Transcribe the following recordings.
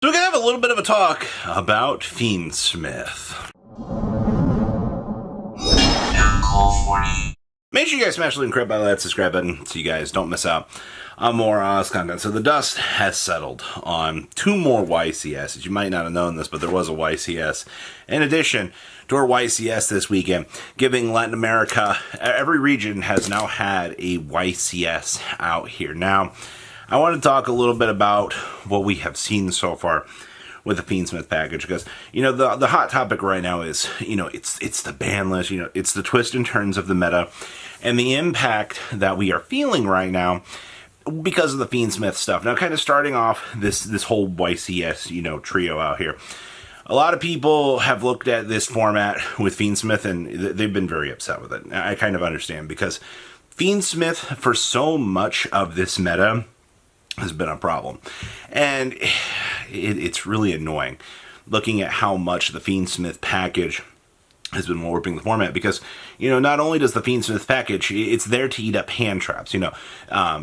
So we're going to have a little bit of a talk about Fiendsmith. Make sure you guys smash the link, by that subscribe button so you guys don't miss out on more content. So the dust has settled on two more YCSs. You might not have known this, but there was a YCS in addition to our YCS this weekend, giving Latin America, every region has now had a YCS out here. Now, I want to talk a little bit about what we have seen so far with the Fiendsmith package, because, you know, the hot topic right now is, you know, it's the ban list, you know, it's the twists and turns of the meta, and the impact that we are feeling right now because of the Fiendsmith stuff. Now, kind of starting off this whole YCS, you know, trio out here. A lot of people have looked at this format with Fiendsmith, and they've been very upset with it. I kind of understand, because Fiendsmith, for so much of this meta, has been a problem, and it's really annoying looking at how much the Fiendsmith package has been warping the format, because, you know, not only does the Fiendsmith package, it's there to eat up hand traps. You know,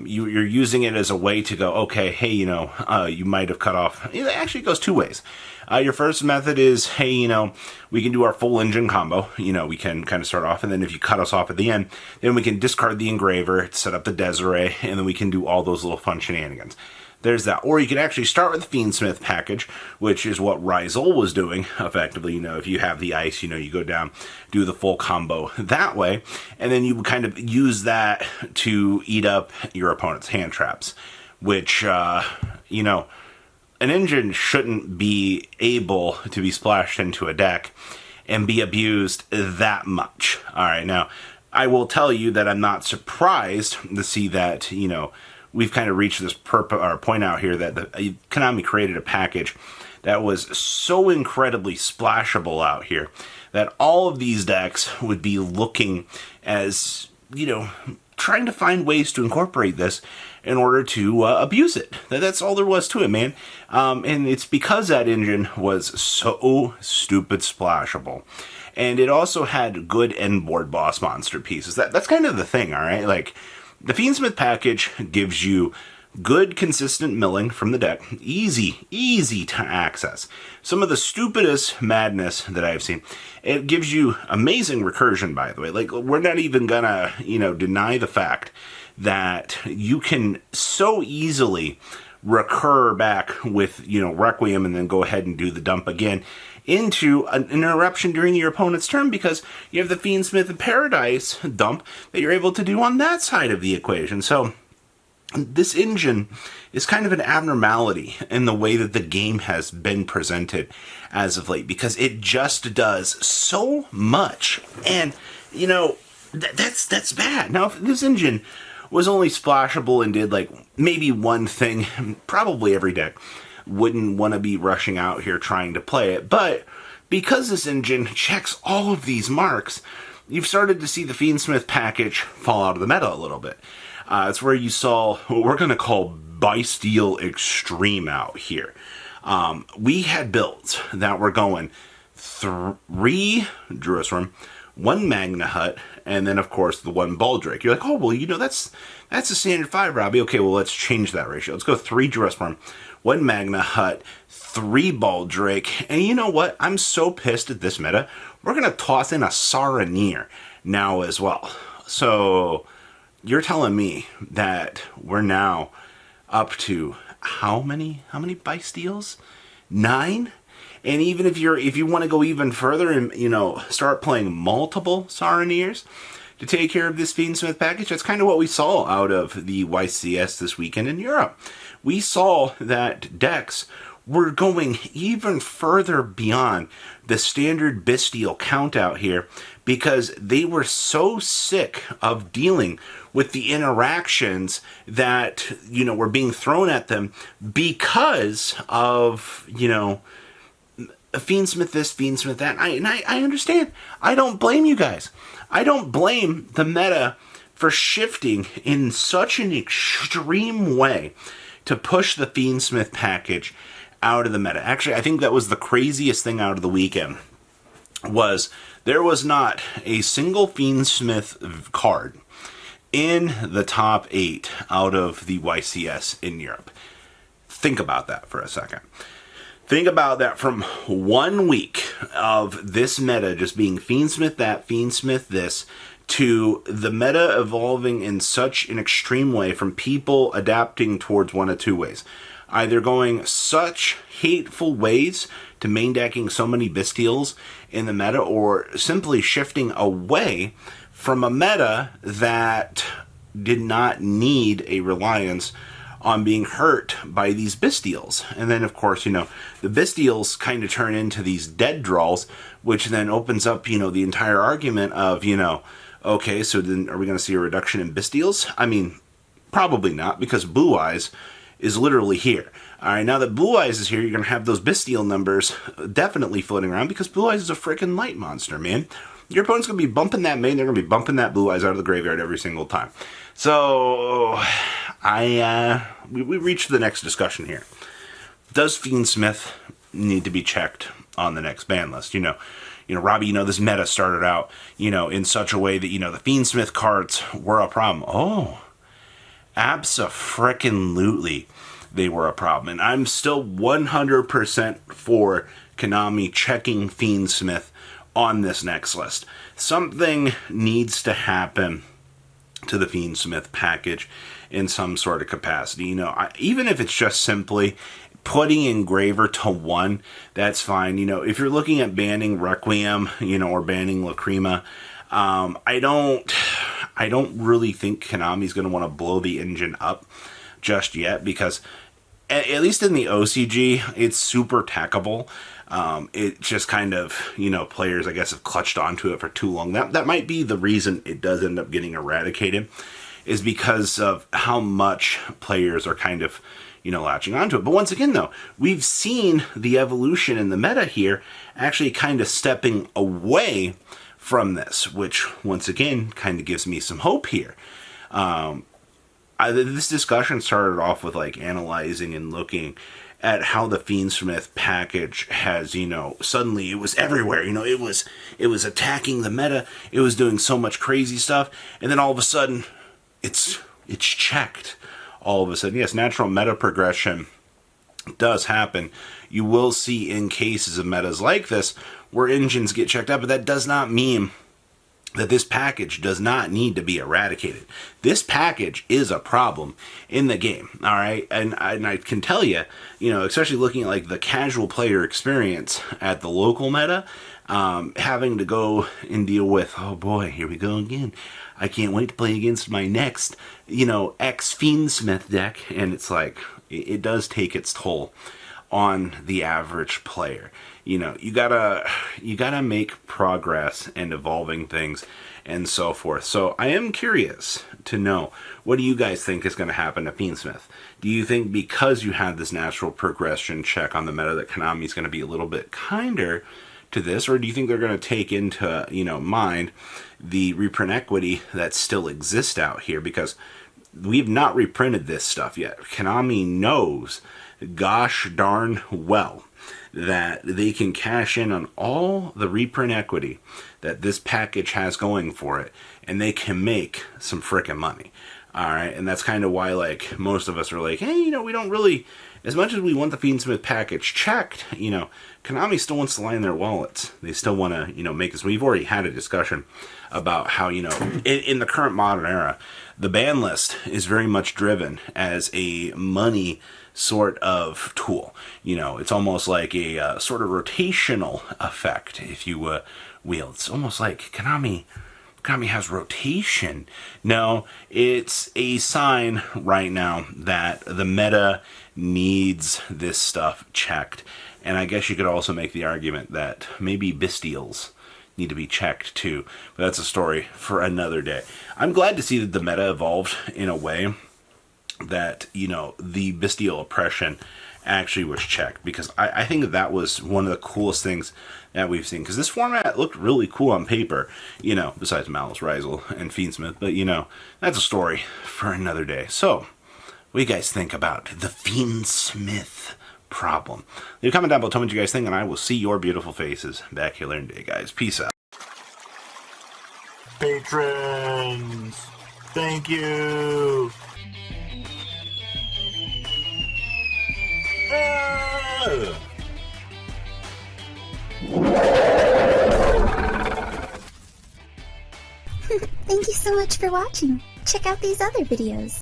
you're using it as a way to go, okay, hey, you know, you might have cut off. It actually goes two ways. Your first method is, hey, you know, we can do our full engine combo. You know, we can kind of start off, and then if you cut us off at the end, then we can discard the engraver, set up the Desiree, and then we can do all those little fun shenanigans. There's that. Or you can actually start with the Fiendsmith package, which is what Rizal was doing, effectively. You know, if you have the ice, you know, you go down, do the full combo that way, and then you kind of use that to eat up your opponent's hand traps, which, you know, an engine shouldn't be able to be splashed into a deck and be abused that much. All right, now, I will tell you that I'm not surprised to see that, you know, we've kind of reached this point out here that Konami created a package that was so incredibly splashable out here that all of these decks would be looking as, you know, trying to find ways to incorporate this in order to abuse it. That's all there was to it, man. And it's because that engine was so stupid splashable. And it also had good end-board boss monster pieces. That's kind of the thing, all right? Like, the Fiendsmith package gives you good, consistent milling from the deck. Easy to access. Some of the stupidest madness that I've seen. It gives you amazing recursion, by the way. Like, we're not even gonna, you know, deny the fact that you can so easily recur back with, you know, Requiem and then go ahead and do the dump again into an interruption during your opponent's turn, because you have the Fiendsmith Paradise dump that you're able to do on that side of the equation. So this engine is kind of an abnormality in the way that the game has been presented as of late, because it just does so much, and, you know, that's bad. Now, if this engine was only splashable and did, like, maybe one thing, probably every deck wouldn't want to be rushing out here trying to play it. But because this engine checks all of these marks, you've started to see the Fiendsmith package fall out of the meta a little bit. It's where you saw what we're going to call Bysteel Extreme out here. We had builds that were going 3 Jerusalem, 1 Magna Hut, and then, of course, the 1 Baldric. You're like, oh, well, you know, that's a standard 5, Robbie. Okay, well, let's change that ratio. Let's go 3 Jerusalem, 1 Magna Hut, 3 Baldric, and you know what? I'm so pissed at this meta. We're going to toss in a Saronir now as well. So you're telling me that we're now up to how many Bysteels? 9? And even if you want to go even further and, you know, start playing multiple Saronirs to take care of this Fiendsmith package, that's kind of what we saw out of the YCS this weekend in Europe. We saw that decks were going even further beyond the standard Bysteel count out here, because they were so sick of dealing with the interactions that, you know, were being thrown at them because of, you know, Fiendsmith this, Fiendsmith that. And I understand. I don't blame you guys. I don't blame the meta for shifting in such an extreme way to push the Fiendsmith package out of the meta. Actually, I think that was the craziest thing out of the weekend, was there was not a single Fiendsmith card in the top 8 out of the YCS in Europe. Think about that for a second. Think about that, from 1 week of this meta just being Fiendsmith that, Fiendsmith this, to the meta evolving in such an extreme way, from people adapting towards one of two ways. Either going such hateful ways to main decking so many Bestials in the meta, or simply shifting away from a meta that did not need a reliance on being hurt by these Bestials. And then, of course, the Bestials kind of turn into these dead draws, which then opens up, the entire argument of, okay, so then are we going to see a reduction in Bestials? I mean, probably not, because Blue Eyes is literally here. All right, now that Blue Eyes is here, you're going to have those Bestial numbers definitely floating around, because Blue Eyes is a freaking light monster, man. Your opponent's going to be bumping that main, they're going to be bumping that Blue Eyes out of the graveyard every single time. So, we reached the next discussion here. Does Fiendsmith need to be checked on the next ban list? Robbie, this meta started out, in such a way that, the Fiendsmith cards were a problem. Oh, abso-frickin-lutely, they were a problem. And I'm still 100% for Konami checking Fiendsmith on this next list. Something needs to happen to the Fiendsmith package in some sort of capacity. Even if it's just simply putting Engraver to 1, that's fine. If you're looking at banning Requiem, or banning Lacrima, I don't really think Konami's going to want to blow the engine up just yet, because at least in the OCG, it's super tackable. It just kind of, players, I guess, have clutched onto it for too long. That might be the reason it does end up getting eradicated, is because of how much players are kind of, latching onto it. But once again, though, we've seen the evolution in the meta here actually kind of stepping away from this, which, once again, kind of gives me some hope here. This discussion started off with, analyzing and looking at how the Fiendsmith package has, suddenly it was everywhere. It was attacking the meta. It was doing so much crazy stuff. And then all of a sudden, it's checked. All of a sudden, yes, natural meta progression does happen. You will see in cases of metas like this where engines get checked out, but that does not mean that this package does not need to be eradicated. This package is a problem in the game, all right? And I can tell you, especially looking at the casual player experience at the local meta, having to go and deal with, oh boy, here we go again. I can't wait to play against my next, ex-Fiendsmith deck. And it's it does take its toll on the average player. You gotta make progress and evolving things and so forth. So I am curious to know, what do you guys think is going to happen to Fiendsmith? Do you think because you had this natural progression check on the meta that Konami's going to be a little bit kinder to this, or do you think they're going to take into mind the reprint equity that still exists out here? Because we've not reprinted this stuff yet. Konami knows, gosh darn well, that they can cash in on all the reprint equity that this package has going for it, and they can make some frickin' money. All right, and that's kind of why, most of us are hey, we don't really, as much as we want the Fiendsmith package checked, Konami still wants to line their wallets. They still want to, make this. We've already had a discussion about how, in the current modern era, the ban list is very much driven as a money sort of tool. It's almost like a sort of rotational effect, if you will. It's almost like Konami has rotation. No, it's a sign right now that the meta needs this stuff checked. And I guess you could also make the argument that maybe Bestials need to be checked too. But that's a story for another day. I'm glad to see that the meta evolved in a way that, the Bestial oppression actually was checked, because I think that was one of the coolest things that we've seen, because this format looked really cool on paper, besides Malice, Rizel, and Fiendsmith, but that's a story for another day. So, what do you guys think about the Fiendsmith problem? Leave a comment down below, tell me what you guys think, and I will see your beautiful faces back here later today, guys. Peace out. Patrons, thank you. Thank you so much for watching. Check out these other videos.